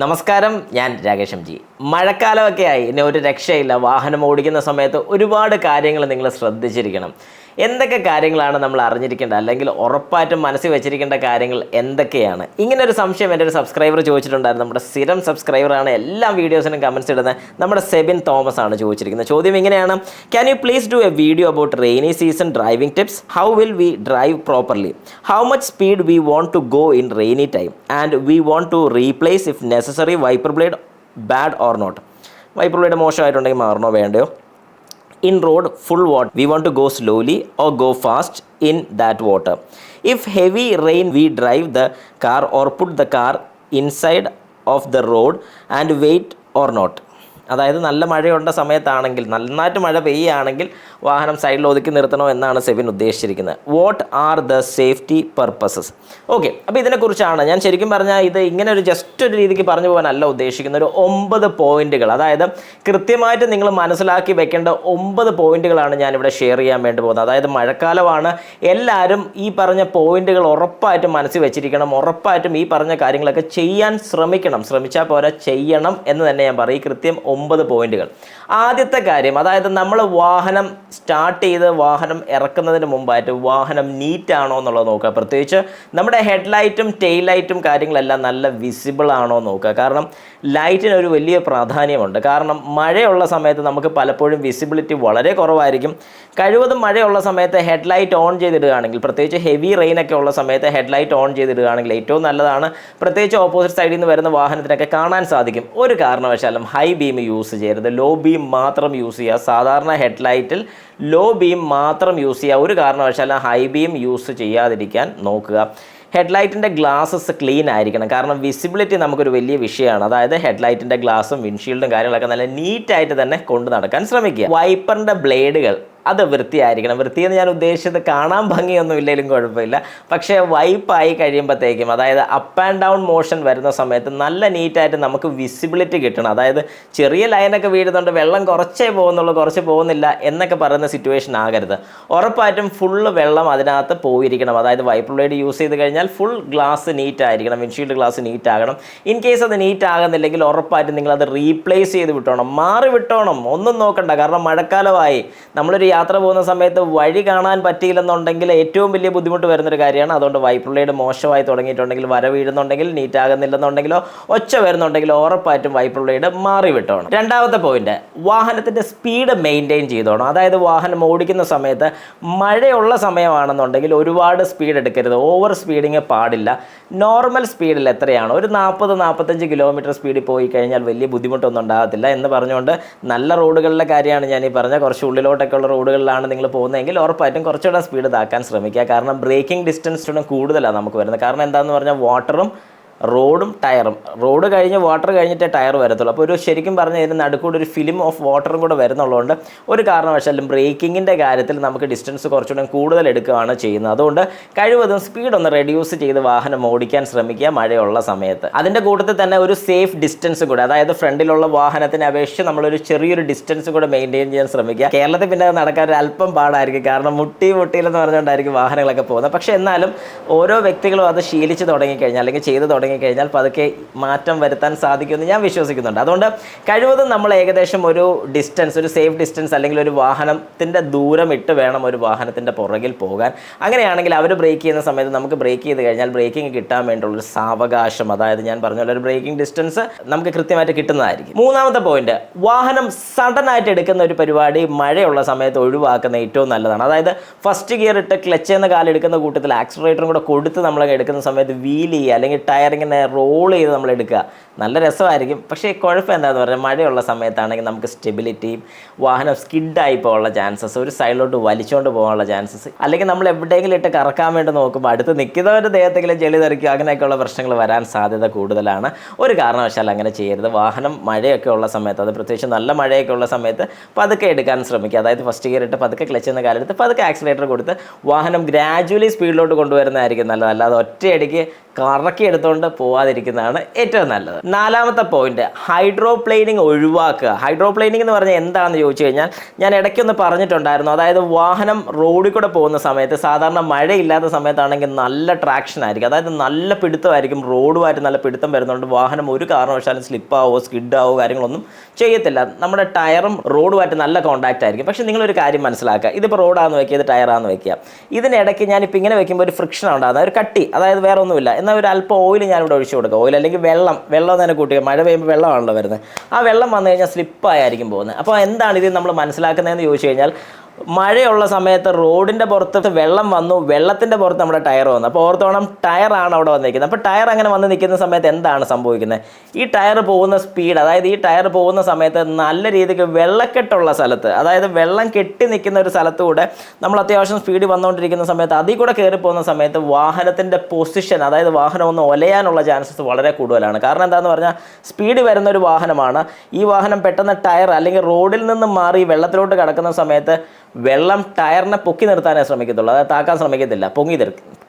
നമസ്കാരം, ഞാൻ Rakesh M G. മഴക്കാലമൊക്കെ ആയി, ഇനി ഒരു രക്ഷയില്ല. വാഹനം ഓടിക്കുന്ന സമയത്ത് ഒരുപാട് കാര്യങ്ങൾ നിങ്ങൾ ശ്രദ്ധിച്ചിരിക്കണം. എന്തൊക്കെ കാര്യങ്ങളാണ് നമ്മൾ അറിഞ്ഞിരിക്കേണ്ടത്, അല്ലെങ്കിൽ ഉറപ്പായിട്ടും മനസ്സിൽ വെച്ചിരിക്കേണ്ട കാര്യങ്ങൾ എന്തൊക്കെയാണ്? ഇങ്ങനൊരു സംശയം എൻ്റെ ഒരു സബ്സ്ക്രൈബർ ചോദിച്ചിട്ടുണ്ടായിരുന്നു. നമ്മുടെ സ്ഥിരം സബ്സ്ക്രൈബറാണ്, എല്ലാ വീഡിയോസിനും കമൻറ്റ്സ് ഇടുന്നത് നമ്മുടെ സെബിൻ തോമസ് ആണ് ചോദിച്ചിരിക്കുന്നത്. ചോദ്യം ഇങ്ങനെയാണ്: can you please do a video about rainy season driving tips? How will we drive properly? How much speed we want to go in rainy time? And we want to replace if necessary wiper blade bad or not? Wiper blade മോശമായിട്ടുണ്ടെങ്കിൽ മാറണോ വേണ്ടയോ? In road full water, we want to go slowly or go fast in that water? If heavy rain, we drive the car or put the car inside of the road and wait or not? അതായത് നല്ല മഴയുള്ള സമയത്താണെങ്കിൽ, നന്നായിട്ട് മഴ പെയ്യുകയാണെങ്കിൽ വാഹനം സൈഡിൽ ഒതുക്കി നിർത്തണോ എന്നാണ് സെബിൻ ഉദ്ദേശിച്ചിരിക്കുന്നത്. What are the safety purposes? Okay, അപ്പോൾ ഇതിനെക്കുറിച്ചാണ് ഞാൻ ശരിക്കും പറഞ്ഞാൽ ഇത് ഇങ്ങനെ ഒരു ജസ്റ്റ് ഒരു രീതിക്ക് പറഞ്ഞു പോകാനല്ല ഉദ്ദേശിക്കുന്ന. ഒരു 9 പോയിന്റുകൾ, അതായത് കൃത്യമായിട്ട് നിങ്ങൾ മനസ്സിലാക്കി വെക്കേണ്ട 9 പോയിന്റുകളാണ് ഞാനിവിടെ ഷെയർ ചെയ്യാൻ വേണ്ടി പോകുന്നത്. അതായത് മഴക്കാലമാണ്, എല്ലാവരും ഈ പറഞ്ഞ പോയിന്റുകൾ ഉറപ്പായിട്ടും മനസ്സിൽ വെച്ചിരിക്കണം. ഉറപ്പായിട്ടും ഈ പറഞ്ഞ കാര്യങ്ങളൊക്കെ ചെയ്യാൻ ശ്രമിക്കണം. ശ്രമിച്ചാൽ പോരാ, ചെയ്യണം എന്ന് തന്നെ ഞാൻ പറയും. കൃത്യം 9 പോയിന്റുകൾ. ആദ്യത്തെ കാര്യം, അതായത് നമ്മൾ വാഹനം സ്റ്റാർട്ട് ചെയ്ത് വാഹനം ഇറക്കുന്നതിന് മുമ്പായിട്ട് വാഹനം നീറ്റ് ആണോ എന്നുള്ളത് നോക്കുക. പ്രത്യേകിച്ച് നമ്മുടെ ഹെഡ്ലൈറ്റും ടെയിൽ ലൈറ്റും കാര്യങ്ങളെല്ലാം നല്ല വിസിബിൾ ആണോ നോക്കുക. കാരണം ലൈറ്റിന് ഒരു വലിയ പ്രാധാന്യമുണ്ട്. കാരണം മഴയുള്ള സമയത്ത് നമുക്ക് പലപ്പോഴും വിസിബിലിറ്റി വളരെ കുറവായിരിക്കും. കഴിവതും മഴയുള്ള സമയത്ത് ഹെഡ്ലൈറ്റ് ഓൺ ചെയ്തിടുകയാണെങ്കിൽ, പ്രത്യേകിച്ച് ഹെവി റെയിനൊക്കെ ഉള്ള സമയത്ത് ഹെഡ്ലൈറ്റ് ഓൺ ചെയ്തിടുകയാണെങ്കിൽ ഏറ്റവും നല്ലതാണ്. പ്രത്യേകിച്ച് ഓപ്പോസിറ്റ് സൈഡിൽ നിന്ന് വരുന്ന വാഹനത്തിനൊക്കെ കാണാൻ സാധിക്കും. ഒരു കാരണവശാലും ഹൈ ബീം യൂസ് ചെയ്യരുത്, ലോ ബീം മാത്രം യൂസ് ചെയ്യുക. സാധാരണ ഹെഡ്ലൈറ്റിൽ ലോ ബീം മാത്രം യൂസ് ചെയ്യുക. ഒരു കാരണവശാലും ഹൈ ബീം യൂസ് ചെയ്യാതിരിക്കാൻ നോക്കുക. ഹെഡ്ലൈറ്റിൻ്റെ ഗ്ലാസസ് ക്ലീൻ ആയിരിക്കണം. കാരണം വിസിബിലിറ്റി നമുക്കൊരു വലിയ വിഷയമാണ്. അതായത് ഹെഡ്ലൈറ്റിൻ്റെ ഗ്ലാസും വിൻഷീൽഡും കാര്യങ്ങളൊക്കെ നല്ല നീറ്റായിട്ട് തന്നെ കൊണ്ടു നടക്കാൻ ശ്രമിക്കുക. വൈപ്പറിൻ്റെ ബ്ലേഡുകൾ അത് വൃത്തിയായിരിക്കണം. വൃത്തിയെന്ന് ഞാൻ ഉദ്ദേശിച്ചത് കാണാൻ ഭംഗിയൊന്നും ഇല്ലെങ്കിലും കുഴപ്പമില്ല, പക്ഷേ വൈപ്പായി കഴിയുമ്പോഴത്തേക്കും, അതായത് അപ്പ് ആൻഡ് ഡൗൺ മോഷൻ വരുന്ന സമയത്ത് നല്ല നീറ്റായിട്ട് നമുക്ക് വിസിബിലിറ്റി കിട്ടണം. അതായത് ചെറിയ ലൈനൊക്കെ വീഴുന്നുണ്ട്, വെള്ളം കുറച്ചേ പോകുന്നുള്ളൂ, കുറച്ച് പോകുന്നില്ല എന്നൊക്കെ പറയുന്ന സിറ്റുവേഷൻ ആകരുത്. ഉറപ്പായിട്ടും ഫുള്ള് വെള്ളം അതിനകത്ത് പോയിരിക്കണം. അതായത് വൈപ്പർ ബ്ലേഡ് യൂസ് ചെയ്ത് കഴിഞ്ഞാൽ ഫുൾ ഗ്ലാസ് നീറ്റ് ആയിരിക്കണം, വിൻഷീൽഡ് ഗ്ലാസ് നീറ്റ് ആകണം. ഇൻ കേസ് അത് നീറ്റ് ആകുന്നില്ലെങ്കിൽ ഉറപ്പായിട്ടും നിങ്ങളത് റീപ്ലേസ് ചെയ്ത് വിട്ടോണം, മാറി വിട്ടോണം, ഒന്നും നോക്കണ്ട. കാരണം മഴക്കാലമായി, നമ്മളൊരു യാത്ര പോകുന്ന സമയത്ത് വഴി കാണാൻ പറ്റിയില്ലെന്നുണ്ടെങ്കിൽ ഏറ്റവും വലിയ ബുദ്ധിമുട്ട് വരുന്നൊരു കാര്യമാണ്. അതുകൊണ്ട് വൈപ്പർ ബ്ലേഡ് മോശമായി തുടങ്ങിയിട്ടുണ്ടെങ്കിൽ, വര വീഴുന്നുണ്ടെങ്കിൽ, നീറ്റ് ആകുന്നില്ലെന്നുണ്ടെങ്കിലോ, ഒച്ച വരുന്നുണ്ടെങ്കിലോ ഉറപ്പായിട്ടും വൈപ്പർ ബ്ലേഡ് മാറി വിട്ടോണം. രണ്ടാമത്തെ പോയിന്റ്, വാഹനത്തിൻ്റെ സ്പീഡ് മെയിൻറ്റെയിൻ ചെയ്തോണം. അതായത് വാഹനം ഓടിക്കുന്ന സമയത്ത് മഴയുള്ള സമയമാണെന്നുണ്ടെങ്കിൽ ഒരുപാട് സ്പീഡ് എടുക്കരുത്, ഓവർ സ്പീഡിങ് പാടില്ല. നോർമൽ സ്പീഡിൽ എത്രയാണോ, ഒരു 40-45 കിലോമീറ്റർ സ്പീഡിൽ പോയി കഴിഞ്ഞാൽ വലിയ ബുദ്ധിമുട്ടൊന്നും ഉണ്ടാകത്തില്ല എന്ന് പറഞ്ഞുകൊണ്ട് നല്ല റോഡുകളിലെ കാര്യമാണ് ഞാൻ ഈ പറഞ്ഞ. കുറച്ച് ഉള്ളിലോട്ടൊക്കെ ഉള്ള റോഡുകളിലാണ് നിങ്ങൾ പോകുന്നതെങ്കിൽ ഉറപ്പായിട്ടും കുറച്ചുകൂടെ സ്പീഡ് ഇതാക്കാൻ ശ്രമിക്കുക. കാരണം ബ്രേക്കിംഗ് ഡിസ്റ്റൻസ് കൂടുതലാണ് നമുക്ക് വരുന്നത്. കാരണം എന്താണെന്ന് പറഞ്ഞാൽ വാട്ടറും റോഡും ടയറും, റോഡ് കഴിഞ്ഞ് വാട്ടർ കഴിഞ്ഞിട്ടേ ടയർ വരത്തുള്ളൂ. അപ്പോൾ ഒരു ശരിക്കും പറഞ്ഞാൽ ഇതിന് നടുക്കൂടെ ഒരു ഫിലിം ഓഫ് വാട്ടറും കൂടെ വരുന്നുള്ളതുകൊണ്ട് ഒരു കാരണവശാലും ബ്രേക്കിങ്ങിൻ്റെ കാര്യത്തിൽ നമുക്ക് ഡിസ്റ്റൻസ് കുറച്ചുകൂടെ കൂടുതൽ എടുക്കുകയാണ് ചെയ്യുന്നത്. അതുകൊണ്ട് കഴിവതും സ്പീഡ് ഒന്ന് റെഡ്യൂസ് ചെയ്ത് വാഹനം ഓടിക്കാൻ ശ്രമിക്കുക മഴയുള്ള സമയത്ത്. അതിൻ്റെ കൂട്ടത്തിൽ തന്നെ ഒരു സേഫ് ഡിസ്റ്റൻസ് കൂടെ, അതായത് ഫ്രണ്ടിലുള്ള വാഹനത്തിനെ അപേക്ഷിച്ച് നമ്മളൊരു ചെറിയൊരു ഡിസ്റ്റൻസ് കൂടെ മെയിൻറ്റെയിൻ ചെയ്യാൻ ശ്രമിക്കുക. കേരളത്തിൽ പിന്നെ അത് നടക്കാൻ ഒരു അല്പം പാടായിരിക്കും. കാരണം മുട്ടിയിലെന്ന് പറഞ്ഞുകൊണ്ടായിരിക്കും വാഹനങ്ങളൊക്കെ പോകുന്നത്. പക്ഷേ എന്നാലും ഓരോ വ്യക്തികളും അത് ശീലിച്ച് തുടങ്ങിക്കഴിഞ്ഞാൽ, അല്ലെങ്കിൽ ചെയ്ത് കഴിഞ്ഞാൽ പതുക്കെ മാറ്റം വരുത്താൻ സാധിക്കുമെന്ന് ഞാൻ വിശ്വസിക്കുന്നുണ്ട്. അതുകൊണ്ട് കഴിവതും നമ്മൾ ഏകദേശം ഒരു ഡിസ്റ്റൻസ്, ഒരു സേഫ് ഡിസ്റ്റൻസ്, അല്ലെങ്കിൽ ഒരു വാഹനത്തിൻ്റെ ദൂരം ഇട്ട് വേണം ഒരു വാഹനത്തിൻ്റെ പുറകിൽ പോകാൻ. അങ്ങനെയാണെങ്കിൽ അവർ ബ്രേക്ക് ചെയ്യുന്ന സമയത്ത് നമുക്ക് ബ്രേക്ക് ചെയ്ത് കഴിഞ്ഞാൽ ബ്രേക്കിംഗ് കിട്ടാൻ വേണ്ടിയുള്ളൊരു സാവകാശം, അതായത് ഞാൻ പറഞ്ഞ പോലെ ഒരു ബ്രേക്കിംഗ് ഡിസ്റ്റൻസ് നമുക്ക് കൃത്യമായിട്ട് കിട്ടുന്നതായിരിക്കും. മൂന്നാമത്തെ പോയിന്റ്, വാഹനം സഡൻ ആയിട്ട് എടുക്കുന്ന ഒരു പരിപാടി മഴയുള്ള സമയത്ത് ഒഴിവാക്കുന്ന ഏറ്റവും നല്ലതാണ്. അതായത് ഫസ്റ്റ് ഗിയർ ഇട്ട് ക്ലച്ച് എന്ന കാലെടുക്കുന്ന കൂട്ടത്തിൽ ആക്സിലറേറ്ററും കൂടെ കൊടുത്ത് നമ്മൾ എടുക്കുന്ന സമയത്ത് വീൽ ചെയ്യുക, അല്ലെങ്കിൽ ടയർ ഇങ്ങനെ റോൾ ചെയ്ത് നമ്മൾ എടുക്കുക. നല്ല രസമായിരിക്കും. പക്ഷേ കുഴപ്പം എന്താണെന്ന് പറഞ്ഞാൽ മഴയുള്ള സമയത്താണെങ്കിൽ നമുക്ക് സ്റ്റെബിലിറ്റിയും, വാഹനം സ്കിഡായി പോകാനുള്ള ചാൻസസ്, ഒരു സൈഡിലോട്ട് വലിച്ചുകൊണ്ട് പോകാനുള്ള ചാൻസസ്, അല്ലെങ്കിൽ നമ്മൾ എവിടെയെങ്കിലും ഇട്ട് കറക്കാൻ വേണ്ടി നോക്കുമ്പോൾ അടുത്ത് നിൽക്കുന്നവരുടെ ദേഹത്തെങ്കിലും ചെളി തെറിക്കുക, അങ്ങനെയൊക്കെയുള്ള പ്രശ്നങ്ങൾ വരാൻ സാധ്യത കൂടുതലാണ്. ഒരു കാരണവശാലും അങ്ങനെ ചെയ്യരുത്. വാഹനം മഴയൊക്കെ ഉള്ള സമയത്ത്, അത് പ്രത്യേകിച്ച് നല്ല മഴയൊക്കെ ഉള്ള സമയത്ത് പതുക്കെ എടുക്കാൻ ശ്രമിക്കുക. അതായത് ഫസ്റ്റ് ഗിയർ ഇട്ട് പതുക്കെ ക്ലച്ച് എന്ന കാലെടുത്ത് പതുക്കെ ആക്സിലേറ്റർ കൊടുത്ത് വാഹനം ഗ്രാജുവലി സ്പീഡിലോട്ട് കൊണ്ടുവരുന്നതായിരിക്കും നല്ലത്. അല്ലാതെ ഒറ്റയടിക്ക് കറക്കി എടുത്തുകൊണ്ട് പോവാതിരിക്കുന്നതാണ് ഏറ്റവും നല്ലത്. നാലാമത്തെ പോയിന്റ്, ഹൈഡ്രോപ്ലെയിനിങ് ഒഴിവാക്കുക. ഹൈഡ്രോപ്ലെയിനിങ് എന്ന് പറഞ്ഞാൽ എന്താണെന്ന് ചോദിച്ചു കഴിഞ്ഞാൽ ഞാൻ ഇടയ്ക്കൊന്ന് പറഞ്ഞിട്ടുണ്ടായിരുന്നു. അതായത് വാഹനം റോഡിൽ കൂടെ പോകുന്ന സമയത്ത്, സാധാരണ മഴയില്ലാത്ത സമയത്താണെങ്കിൽ നല്ല ട്രാക്ഷൻ ആയിരിക്കും, അതായത് നല്ല പിടുത്തമായിരിക്കും, റോഡുമായിട്ട് നല്ല പിടുത്തം വരുന്നുണ്ട്. വാഹനം ഒരു കാരണവശാലും സ്ലിപ്പാവോ സ്കിഡാവോ കാര്യങ്ങളൊന്നും ചെയ്യത്തില്ല. നമ്മുടെ ടയറും റോഡുമായിട്ട് നല്ല കോൺടാക്റ്റ് ആയിരിക്കും. പക്ഷേ നിങ്ങളൊരു കാര്യം മനസ്സിലാക്കുക, ഇതിപ്പോൾ റോഡാണെന്ന് വെക്കുക, ഇത് ടയറാണെന്ന് വെക്കുക, ഇതിനിടയ്ക്ക് ഞാനിപ്പോൾ ഇങ്ങനെ വെക്കുമ്പോൾ ഒരു ഫ്രിക്ഷൻ ഉണ്ടാകുന്നത്, ഒരു കട്ടി, അതായത് വേറെ ഒന്നുമില്ല. എന്നാൽ ഒരു അല്പം ഓയിൽ ഞാനിവിടെ ഒഴിച്ചു കൊടുക്കുക, ഓയിൽ അല്ലെങ്കിൽ വെള്ളം തന്നെ കൂട്ടുക. മഴ പെയ്യുമ്പോൾ വെള്ളമാണല്ലോ വരുന്നത്. ആ വെള്ളം വന്നു കഴിഞ്ഞാൽ സ്ലിപ്പായിരിക്കും പോകുന്നത്. അപ്പോൾ എന്താണ് ഇത് നമ്മൾ മനസ്സിലാക്കുന്നതെന്ന് ചോദിച്ചു കഴിഞ്ഞാൽ, മഴയുള്ള സമയത്ത് റോഡിൻ്റെ പുറത്ത് വെള്ളം വന്നു, വെള്ളത്തിൻ്റെ പുറത്ത് നമ്മുടെ ടയർ വന്നു. അപ്പോൾ ഓർത്തോണം, ടയറാണ് അവിടെ വന്നിരിക്കുന്നത്. അപ്പോൾ ടയർ അങ്ങനെ വന്ന് നിൽക്കുന്ന സമയത്ത് എന്താണ് സംഭവിക്കുന്നത്? ഈ ടയർ പോകുന്ന സ്പീഡ്, അതായത് ഈ ടയർ പോകുന്ന സമയത്ത് നല്ല രീതിക്ക് വെള്ളക്കെട്ടുള്ള സ്ഥലത്ത്, അതായത് വെള്ളം കെട്ടി നിൽക്കുന്ന ഒരു സ്ഥലത്തൂടെ നമ്മൾ അത്യാവശ്യം സ്പീഡ് വന്നുകൊണ്ടിരിക്കുന്ന സമയത്ത് അതിൽ കൂടെ കയറി പോകുന്ന സമയത്ത് വാഹനത്തിൻ്റെ പൊസിഷൻ, അതായത് വാഹനം ഒന്ന് ഒലയാനുള്ള ചാൻസസ് വളരെ കൂടുതലാണ്. കാരണം എന്താണെന്ന് പറഞ്ഞാൽ, സ്പീഡ് വരുന്ന ഒരു വാഹനമാണ്. ഈ വാഹനം പെട്ടെന്ന് ടയർ അല്ലെങ്കിൽ റോഡിൽ നിന്നും മാറി വെള്ളത്തിലോട്ട് കിടക്കുന്ന സമയത്ത് വെള്ളം ടയറിനെ പൊക്കി നിർത്താനേ ശ്രമിക്കത്തുള്ളൂ, അതായത് താക്കാൻ ശ്രമിക്കത്തില്ല,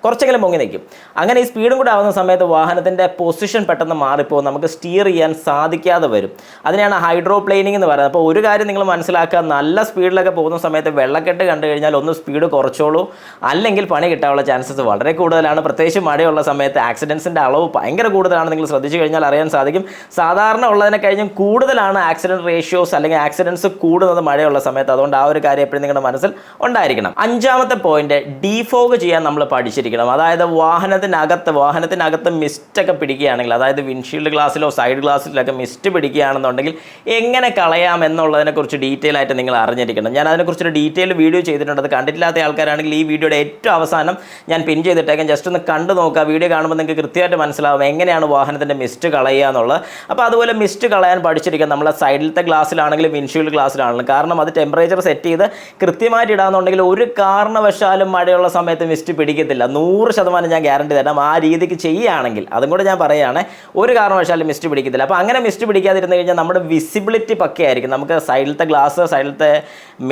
കുറച്ചെങ്കിലും പൊങ്ങി നിൽക്കും. അങ്ങനെ ഈ സ്പീഡും കൂടെ ആവുന്ന സമയത്ത് വാഹനത്തിൻ്റെ പൊസിഷൻ പെട്ടെന്ന് മാറിപ്പോകും, നമുക്ക് സ്റ്റിയർ ചെയ്യാൻ സാധിക്കാതെ വരും. അതിനെയാണ് ഹൈഡ്രോപ്ലെയിനിങ് എന്ന് പറയുന്നത്. അപ്പോൾ ഒരു കാര്യം നിങ്ങൾ മനസ്സിലാക്കുക, നല്ല സ്പീഡിലൊക്കെ പോകുന്ന സമയത്ത് വെള്ളക്കെട്ട് കണ്ടു കഴിഞ്ഞാൽ ഒന്ന് സ്പീഡ് കുറച്ചോളൂ, അല്ലെങ്കിൽ പണി കിട്ടാനുള്ള ചാൻസസ് വളരെ കൂടുതലാണ്. പ്രത്യേകിച്ച് മഴയുള്ള സമയത്ത് ആക്സിഡൻസിൻ്റെ അളവ് ഭയങ്കര കൂടുതലാണ്. നിങ്ങൾ ശ്രദ്ധിച്ചു കഴിഞ്ഞാൽ അറിയാൻ സാധിക്കും, സാധാരണ ഉള്ളതിനെ കഴിഞ്ഞും കൂടുതലാണ് ആക്സിഡൻറ്റ് റേഷ്യോസ് അല്ലെങ്കിൽ ആക്സിഡൻസ് കൂടുന്നത് മഴയുള്ള സമയത്ത്. അതുകൊണ്ട് ആ ഒരു കാര്യം എപ്പോഴും നിങ്ങളുടെ മനസ്സിൽ ഉണ്ടായിരിക്കണം. അഞ്ചാമത്തെ പോയിന്റ്, ഡീഫോഗ് ചെയ്യാൻ നമ്മൾ പഠിച്ചിരിക്കണം. അതായത് വാഹനത്തിനകത്ത് മിസ്റ്റൊക്കെ പിടിക്കുകയാണെങ്കിൽ, അതായത് വിൻഷീൽഡ് ഗ്ലാസ്സിലോ സൈഡ് ഗ്ലാസ്സിലൊക്കെ മിസ്റ്റ് പിടിക്കുകയാണെന്നുണ്ടെങ്കിൽ എങ്ങനെ കളയാം എന്നുള്ളതിനെക്കുറിച്ച് ഡീറ്റെയിൽ ആയിട്ട് നിങ്ങൾ അറിഞ്ഞിരിക്കണം. ഞാൻ അതിനെക്കുറിച്ചൊരു ഡീറ്റെയിൽ വീഡിയോ ചെയ്തിട്ടുണ്ട്. അത് കണ്ടിട്ടില്ലാത്ത ആൾക്കാരാണെങ്കിൽ ഈ വീഡിയോയുടെ ഏറ്റവും അവസാനം ഞാൻ പിൻ ചെയ്തിട്ടേക്കാം, ജസ്റ്റ് ഒന്ന് കണ്ടു നോക്കുക. വീഡിയോ കാണുമ്പോൾ നിങ്ങൾക്ക് കൃത്യമായിട്ട് മനസ്സിലാവും എങ്ങനെയാണ് വാഹനത്തിൻ്റെ മിസ്റ്റ് കളയുക എന്നുള്ളത്. അപ്പോൾ അതുപോലെ മിസ്റ്റ് കളയാൻ പഠിച്ചിരിക്കുക നമ്മളെ സൈഡിലത്തെ ഗ്ലാസ്സിലാണെങ്കിലും വിൻഷീൽഡ് ഗ്ലാസ്സിലാണെങ്കിലും. കാരണം അത് ടെമ്പറേച്ചർ സെറ്റ് ചെയ്ത് കൃത്യമായിട്ട് ഇടാന്നുണ്ടെങ്കിൽ ഒരു കാരണവശാലും മഴയുള്ള സമയത്ത് മിസ്റ്റ് പിടിക്കത്തില്ല. 100% ഞാൻ ഗ്യാരണ്ടി തരാം. ആ രീതിക്ക് ചെയ്യുകയാണെങ്കിൽ, അതും കൂടെ ഞാൻ പറയുകയാണ്, ഒരു കാരണവശാലും മിസ്റ്റ് പിടിക്കത്തില്ല. അപ്പോൾ അങ്ങനെ മിസ്റ്റ് പിടിക്കാതിരുന്ന് കഴിഞ്ഞാൽ നമ്മുടെ വിസിബിലിറ്റി പക്കയായിരിക്കും. നമുക്ക് സൈഡിലത്തെ ഗ്ലാസ്, സൈഡിലത്തെ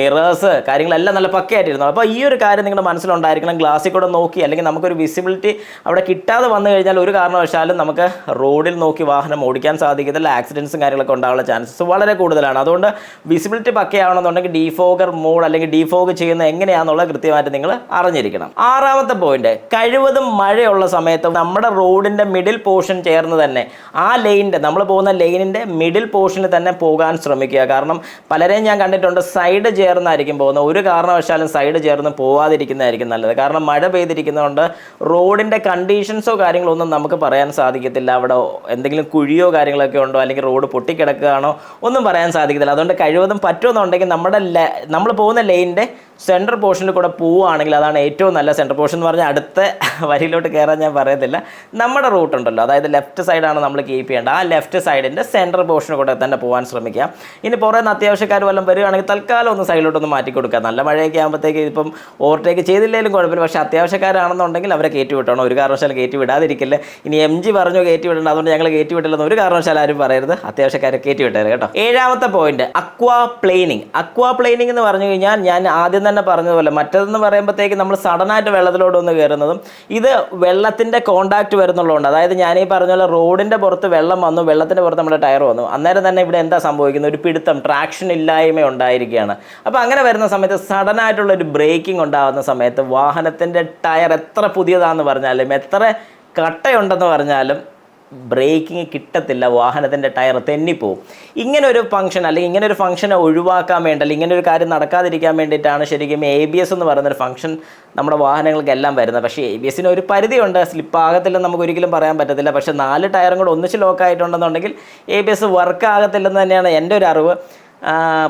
മിറേഴ്സ് കാര്യങ്ങളെല്ലാം നല്ല പക്കയായിട്ടിരുന്നു. അപ്പോൾ ഈ ഒരു കാര്യം നിങ്ങളുടെ മനസ്സിലുണ്ടായിരിക്കണം. ഗ്ലാസ്സിൽ കൂടെ നോക്കി അല്ലെങ്കിൽ നമുക്കൊരു വിസിബിലിറ്റി അവിടെ കിട്ടാതെ വന്നു കഴിഞ്ഞാൽ ഒരു കാരണവശാലും നമുക്ക് റോഡിൽ നോക്കി വാഹനം ഓടിക്കാൻ സാധിക്കത്തില്ല. ആക്സിഡൻസും കാര്യങ്ങളൊക്കെ ഉണ്ടാകാനുള്ള ചാൻസസ് വളരെ കൂടുതലാണ്. അതുകൊണ്ട് വിസിബിലിറ്റി പക്കയാവണമെന്നുണ്ടെങ്കിൽ ഡീഫോഗർ മോഡ് അല്ലെങ്കിൽ ഡീഫോഗ് ചെയ്യുന്നത് എങ്ങനെയാണെന്നുള്ളത് കൃത്യമായിട്ട് നിങ്ങൾ അറിഞ്ഞിരിക്കണം. ആറാമത്തെ പോയിന്റ്, കഴിവതും മഴയുള്ള സമയത്ത് നമ്മുടെ റോഡിൻ്റെ മിഡിൽ പോർഷൻ ചേർന്ന് തന്നെ ആ ലൈനിൻ്റെ, നമ്മൾ പോകുന്ന ലൈനിൻ്റെ മിഡിൽ പോർഷനിൽ തന്നെ പോകാൻ ശ്രമിക്കുക. കാരണം പലരെയും ഞാൻ കണ്ടിട്ടുണ്ട് സൈഡ് ചേർന്നായിരിക്കും പോകുന്നത്. ഒരു കാരണവശാലും സൈഡ് ചേർന്ന് പോകാതിരിക്കുന്നതായിരിക്കും നല്ലത്. കാരണം മഴ പെയ്തിരിക്കുന്നതുകൊണ്ട് റോഡിൻ്റെ കണ്ടീഷൻസോ കാര്യങ്ങളോ ഒന്നും നമുക്ക് പറയാൻ സാധിക്കത്തില്ല. അവിടെ എന്തെങ്കിലും കുഴിയോ കാര്യങ്ങളൊക്കെ ഉണ്ടോ, അല്ലെങ്കിൽ റോഡ് പൊട്ടിക്കിടക്കുകയാണോ, ഒന്നും പറയാൻ സാധിക്കത്തില്ല. അതുകൊണ്ട് കഴിവതും പറ്റുമെന്നുണ്ടെങ്കിൽ നമ്മൾ പോകുന്ന ലൈനിൻ്റെ സെൻട്രൽ പോർഷനിൽ കൂടെ പോവുകയാണെങ്കിൽ അതാണ് ഏറ്റവും നല്ല. സെൻട്രൽ പോർഷൻ എന്ന് പറഞ്ഞാൽ അടുത്ത വരിയിലോട്ട് കയറാൻ ഞാൻ പറയത്തില്ല. നമ്മുടെ റൂട്ട് ഉണ്ടല്ലോ, അതായത് ലെഫ്റ്റ് സൈഡാണ് നമ്മൾ കീപ്പ് ചെയ്യേണ്ടത്. ആ ലെഫ്റ്റ് സൈഡിൻ്റെ സെൻട്രൽ പോർഷനിൽ കൂടെ തന്നെ പോകാൻ ശ്രമിക്കുക. ഇനി പുറമെ അത്യാവശ്യക്കാർ വല്ലതും വരികയാണെങ്കിൽ തൽക്കാലം ഒന്ന് സൈഡിലോട്ടൊന്ന് മാറ്റി കൊടുക്കുക. നല്ല മഴയൊക്കെ ആകുമ്പോഴത്തേക്ക് ഇപ്പം ഓവർടേക്ക് ചെയ്തില്ലെങ്കിലും കുഴപ്പമില്ല. പക്ഷേ അത്യാവശ്യക്കാരാണെന്നുണ്ടെങ്കിൽ അവരെ കയറ്റി വിട്ടണം. ഒരു കാരണവശാലും കയറ്റി വിടാതിരിക്കില്ല. ഇനി MG പറഞ്ഞു കയറ്റി വിടേണ്ട, അതുകൊണ്ട് ഞങ്ങൾ കയറ്റി വിട്ടില്ലെന്ന് ഒരു കാരണവശാലും ആരും പറയരുത്. അത്യാവശ്യക്കാരെ കയറ്റി വിട്ടേര് കേട്ടോ. ഏഴാമത്തെ പോയിന്റ്, അക്വാ പ്ലെയിനിങ് എന്ന് പറഞ്ഞു കഴിഞ്ഞാൽ ഞാൻ ആദ്യം തന്നെ പറഞ്ഞതുപോലെ മറ്റേതെന്ന് പറയുമ്പോഴത്തേക്ക് നമ്മൾ സഡനായിട്ട് വെള്ളത്തിലോട്ട് ഒന്ന് കയറുന്നതും ഇത് വെള്ളത്തിൻ്റെ കോണ്ടാക്ട് വരുന്നുള്ളതുകൊണ്ട്, അതായത് ഞാനീ പറഞ്ഞ പോലെ റോഡിൻ്റെ പുറത്ത് വെള്ളം വന്നു, വെള്ളത്തിൻ്റെ പുറത്ത് നമ്മുടെ ടയർ വന്നു, അന്നേരം തന്നെ ഇവിടെ എന്താ സംഭവിക്കുന്നത്? ഒരു പിടുത്തം, ട്രാക്ഷൻ ഇല്ലായ്മ ഉണ്ടായിരിക്കുകയാണ്. അപ്പോൾ അങ്ങനെ വരുന്ന സമയത്ത് സഡനായിട്ടുള്ളൊരു ബ്രേക്കിംഗ് ഉണ്ടാകുന്ന സമയത്ത് വാഹനത്തിൻ്റെ ടയർ എത്ര പുതിയതാണെന്ന് പറഞ്ഞാലും എത്ര കട്ടയുണ്ടെന്ന് പറഞ്ഞാലും ബ്രേക്കിങ് കിട്ടത്തില്ല, വാഹനത്തിൻ്റെ ടയർ തെന്നിപ്പോവും. ഇങ്ങനൊരു ഫംഗ്ഷൻ അല്ലെങ്കിൽ ഇങ്ങനൊരു ഫംഗ്ഷനെ ഒഴിവാക്കാൻ വേണ്ടി, അല്ലെങ്കിൽ ഇങ്ങനൊരു കാര്യം നടക്കാതിരിക്കാൻ വേണ്ടിയിട്ടാണ് ശരിക്കും ABS എന്ന് പറയുന്നൊരു ഫംഗ്ഷൻ നമ്മുടെ വാഹനങ്ങൾക്കെല്ലാം വരുന്നത്. പക്ഷേ ABSന് ഒരു പരിധിയുണ്ട്, സ്ലിപ്പാകത്തില്ലെന്ന് നമുക്ക് ഒരിക്കലും പറയാൻ പറ്റത്തില്ല. പക്ഷേ 4 ടയറും കൂടെ ഒന്നിച്ച് ലോക്കായിട്ടുണ്ടെന്നുണ്ടെങ്കിൽ ABS വർക്ക് ആകത്തില്ലെന്ന് തന്നെയാണ് എൻ്റെ ഒരു അറിവ്.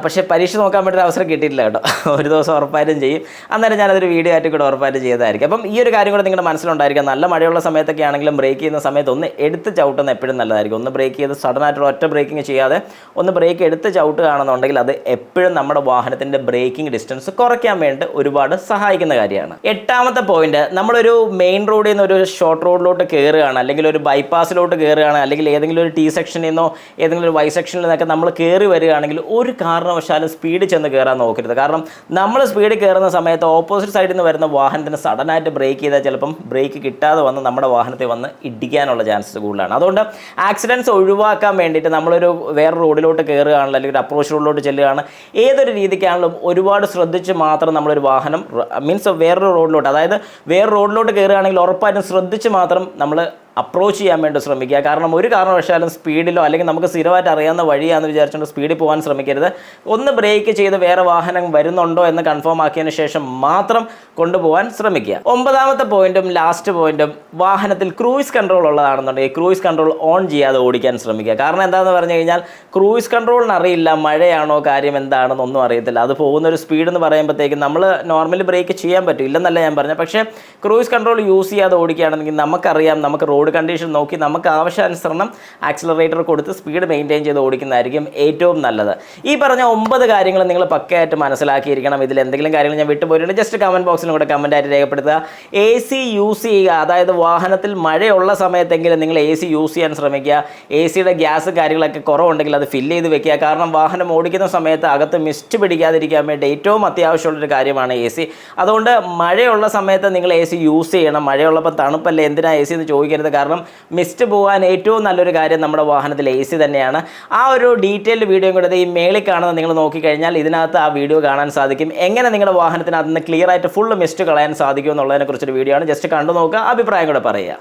പക്ഷേ പരീക്ഷ നോക്കാൻ വേണ്ടി ഒരു അവസരം കിട്ടിയിട്ടില്ല കേട്ടോ. ഒരു ദിവസം ഉറപ്പായിട്ടും ചെയ്യും. അന്നേരം ഞാനതൊരു വീഡിയോ ആയിട്ട് കൂടെ ഉറപ്പായിട്ട് ചെയ്തതായിരിക്കും. അപ്പം ഈ ഒരു കാര്യം കൂടെ നിങ്ങളുടെ മനസ്സിലുണ്ടായിരിക്കും. നല്ല മഴയുള്ള സമയത്തൊക്കെ ആണെങ്കിലും ബ്രേക്ക് ചെയ്യുന്ന സമയത്ത് ഒന്ന് എടുത്ത് ചവിട്ടുന്നത് എപ്പോഴും നല്ലതായിരിക്കും. ഒന്ന് ബ്രേക്ക് ചെയ്ത് സഡനായിട്ടുള്ള ഒറ്റ ബ്രേക്കിംഗ് ചെയ്യാതെ ഒന്ന് ബ്രേക്ക് എടുത്ത് ചവിട്ടുകയാണെന്നുണ്ടെങ്കിൽ അത് എപ്പോഴും നമ്മുടെ വാഹനത്തിൻ്റെ ബ്രേക്കിംഗ് ഡിസ്റ്റൻസ് കുറയ്ക്കാൻ വേണ്ടി ഒരുപാട് സഹായിക്കുന്ന കാര്യമാണ്. എട്ടാമത്തെ പോയിന്റ്, നമ്മളൊരു മെയിൻ റോഡിൽ നിന്ന് ഒരു ഷോർട്ട് റോഡിലോട്ട് കയറുകയാണ്, അല്ലെങ്കിൽ ഒരു ബൈപ്പാസിലോട്ട് കയറുകയാണ്, അല്ലെങ്കിൽ ഏതെങ്കിലും ഒരു T സെക്ഷനിൽ നിന്നോ ഏതെങ്കിലും ഒരു Y സെക്ഷനിൽ നിന്നൊക്കെ നമ്മൾ കയറി വരികയാണെങ്കിൽ ഒരു കാരണവശാലും സ്പീഡിൽ ചെന്ന് കയറാൻ നോക്കരുത്. കാരണം നമ്മൾ സ്പീഡിൽ കയറുന്ന സമയത്ത് ഓപ്പോസിറ്റ് സൈഡിൽ നിന്ന് വരുന്ന വാഹനത്തിന് സഡനായിട്ട് ബ്രേക്ക് ചെയ്താൽ ചിലപ്പം ബ്രേക്ക് കിട്ടാതെ വന്ന് നമ്മുടെ വാഹനത്തിൽ വന്ന് ഇടിക്കാനുള്ള ചാൻസസ് കൂടുതലാണ്. അതുകൊണ്ട് ആക്സിഡൻറ്റ്സ് ഒഴിവാക്കാൻ വേണ്ടിയിട്ട് നമ്മളൊരു വേറെ റോഡിലോട്ട് കയറുകയാണല്ലോ, അല്ലെങ്കിൽ ഒരു അപ്രോച്ച് റോഡിലോട്ട് ചെല്ലുകയാണ്, ഏതൊരു രീതിക്കാണെങ്കിലും ഒരുപാട് ശ്രദ്ധിച്ച് മാത്രം നമ്മളൊരു വാഹനം മീൻസ് വേറൊരു റോഡിലോട്ട്, അതായത് വേറെ റോഡിലോട്ട് കയറുകയാണെങ്കിൽ ഉറപ്പായിട്ടും ശ്രദ്ധിച്ച് മാത്രം നമ്മൾ അപ്രോച്ച് ചെയ്യാൻ വേണ്ടി ശ്രമിക്കുക. കാരണം ഒരു കാരണവശാലും സ്പീഡിലോ അല്ലെങ്കിൽ നമുക്ക് സ്ഥിരമായിട്ട് അറിയാവുന്ന വഴിയാണെന്ന് വിചാരിച്ചുകൊണ്ട് സ്പീഡിൽ പോകാൻ ശ്രമിക്കരുത്. ഒന്ന് ബ്രേക്ക് ചെയ്ത് വേറെ വാഹനം വരുന്നുണ്ടോ എന്ന് കൺഫേം ആക്കിയതിന് ശേഷം മാത്രം കൊണ്ടുപോകാൻ ശ്രമിക്കുക. 9ാമത്തെ പോയിന്റും ലാസ്റ്റ് പോയിന്റും, വാഹനത്തിൽ ക്രൂയിസ് കൺട്രോൾ ഉള്ളതാണെന്നുണ്ടെങ്കിൽ ക്രൂയിസ് കൺട്രോൾ ഓൺ ചെയ്യാതെ ഓടിക്കാൻ ശ്രമിക്കുക. കാരണം എന്താണെന്ന് പറഞ്ഞു കഴിഞ്ഞാൽ ക്രൂയിസ് കൺട്രോളിന് അറിയില്ല മഴയാണോ കാര്യം എന്താണെന്നൊന്നും അറിയത്തില്ല. അത് പോകുന്നൊരു സ്പീഡ് എന്ന് പറയുമ്പോഴത്തേക്കും നമ്മൾ നോർമലി ബ്രേക്ക് ചെയ്യാൻ പറ്റും, ഇല്ലെന്നല്ല ഞാൻ പറഞ്ഞത്. പക്ഷേ ക്രൂയിസ് കൺട്രോൾ യൂസ് ചെയ്യാതെ ഓടിക്കുകയാണെങ്കിൽ നമുക്കറിയാം, നമുക്ക് റോഡ് കണ്ടീഷൻ നോക്കി നമുക്ക് ആവശ്യാനുസരണം ആക്സിലറേറ്റർ കൊടുത്ത് സ്പീഡ് മെയിൻറ്റെയിൻ ചെയ്ത് ഓടിക്കുന്നതായിരിക്കും ഏറ്റവും നല്ലത്. ഈ പറഞ്ഞ 9 കാര്യങ്ങൾ നിങ്ങൾ പക്കയായിട്ട് മനസ്സിലാക്കിയിരിക്കണം. ഇതിൽ എന്തെങ്കിലും കാര്യങ്ങൾ ഞാൻ വിട്ടുപോയിട്ടുണ്ട്, ജസ്റ്റ് കമൻറ്റ് ബോക്സിലും കൂടെ കമൻറ്റായിട്ട് രേഖപ്പെടുത്തുക. AC യൂസ് ചെയ്യുക, അതായത് വാഹനത്തിൽ മഴയുള്ള സമയത്തെങ്കിലും നിങ്ങൾ AC യൂസ് ചെയ്യാൻ ശ്രമിക്കുക. ACയുടെ ഗ്യാസ് കാര്യങ്ങളൊക്കെ കുറവുണ്ടെങ്കിൽ അത് ഫില്ല് ചെയ്ത് വെക്കുക. കാരണം വാഹനം ഓടിക്കുന്ന സമയത്ത് അകത്ത് മിസ്റ്റ് പിടിക്കാതിരിക്കാൻ വേണ്ടി ഏറ്റവും അത്യാവശ്യമുള്ളൊരു കാര്യമാണ് AC. അതുകൊണ്ട് മഴയുള്ള സമയത്ത് നിങ്ങൾ AC യൂസ് ചെയ്യണം. മഴയുള്ളപ്പോൾ തണുപ്പല്ലേ എന്തിനാ AC എന്ന് ചോദിക്കരുത്. കാരണം മിസ്റ്റ് പോകാൻ ഏറ്റവും നല്ലൊരു കാര്യം നമ്മുടെ വാഹനത്തിൽ AC തന്നെയാണ്. ആ ഒരു ഡീറ്റെയിൽഡ് വീഡിയോയും കൂടെ ഈ മേളിൽ കാണുന്നത് നിങ്ങൾ നോക്കിക്കഴിഞ്ഞാൽ ഇതിനകത്ത് ആ വീഡിയോ കാണാൻ സാധിക്കും. എങ്ങനെ നിങ്ങളുടെ വാഹനത്തിനകത്ത് നിന്ന് ക്ലിയർ ആയിട്ട് ഫുൾ മിസ്റ്റ് കളയാൻ സാധിക്കും എന്നുള്ളതിനെക്കുറിച്ചൊരു വീഡിയോ ആണ്. ജസ്റ്റ് കണ്ടു നോക്കുക, അഭിപ്രായം കൂടെ പറയുക.